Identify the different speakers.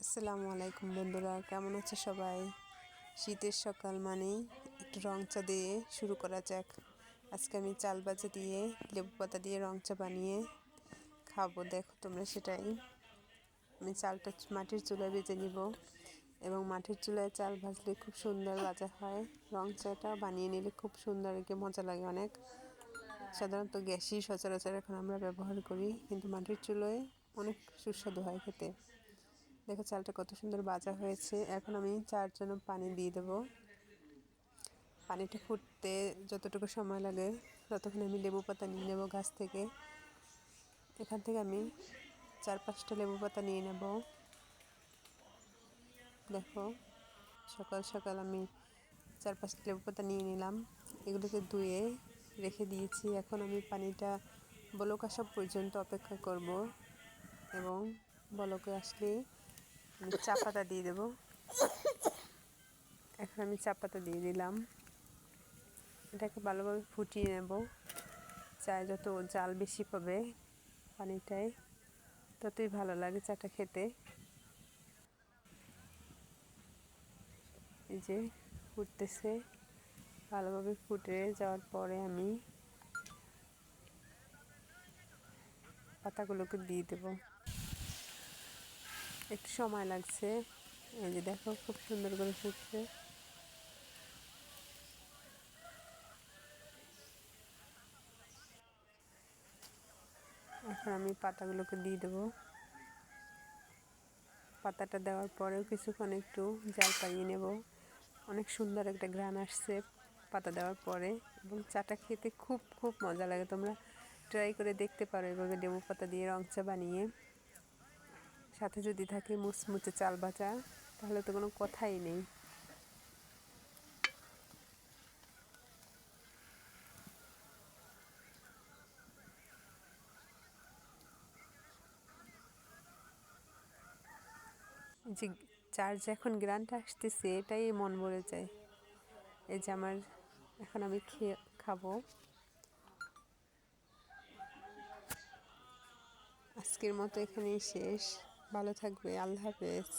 Speaker 1: আসসালামু আলাইকুম বন্ধুরা, কেমন আছে সবাই? শীতের সকাল মানেই একটু রং চা দিয়ে শুরু করা যাক। আজকে আমি চাল ভাজা দিয়ে লেবু পাতা দিয়ে রং চা বানিয়ে খাবো। দেখো তোমরা সেটাই। আমি চালটা মাটির চুলায় ভেজে নিব এবং মাটির চুলায় চাল ভাজলে খুব সুন্দর ভাজা হয়। রং চাটা বানিয়ে নিলে খুব সুন্দর মজা লাগে অনেক। সাধারণত গ্যাসই সচরাচর এখন আমরা ব্যবহার করি, কিন্তু মাটির চুলায় অনেক সুস্বাদু হয় খেতে। দেখো চালটা কত সুন্দর ভাজা হয়েছে। এখন আমি 4 জন পানি দিয়ে দেব। পানিটা ফুটতে যতটুকু সময় লাগে ততক্ষণ আমি লেবু পাতা নিয়ে নেব গাছ থেকে। এখান থেকে আমি 4-5টা লেবু পাতা নিয়ে নেব। দেখো সকাল সকাল আমি 4-5টা লেবু পাতা নিয়ে নিলাম। এগুলোকে ধুয়ে রেখে দিয়েছি। এখন আমি পানিটা বলক আসা পর্যন্ত অপেক্ষা করব এবং বলকে আসলে আমি চা পাতা দিয়ে দেবো। এখন আমি চা পাতা দিয়ে দিলাম। এটাকে ভালোভাবে ফুটিয়ে নেব। চায়ে যত জাল বেশি পাবে পানিটায় ততই ভালো লাগে চাটা খেতে। এই যে ফুটতেছে, ভালোভাবে ফুটে যাওয়ার পরে আমি পাতাগুলোকে দিয়ে দেব। একটু সময় লাগছে। এই যে দেখো খুব সুন্দর করে ফুটছে। এখন আমি পাতাগুলোকে দিয়ে দেবো। পাতাটা দেওয়ার পরেও কিছুক্ষণ একটু জাল পাইয়ে নেব। অনেক সুন্দর একটা ঘ্রাণ আসছে পাতা দেওয়ার পরে এবং চাটা খেতে খুব খুব মজা লাগে। তোমরা ট্রাই করে দেখতে পারো এভাবে লেবু পাতা দিয়ে রং চা বানিয়ে। সাথে যদি থাকে মুচমুচে চাল ভাজা, তাহলে তো কোনো কথাই নেই। যে চার যখন গ্রানটা আসতেছে এটাই মন ভরে যায়। এই যে আমার এখন আমি খাবো। আজকের মতো এখানেই শেষ। ভালো থাকবে। আল্লাহ হাফেজ।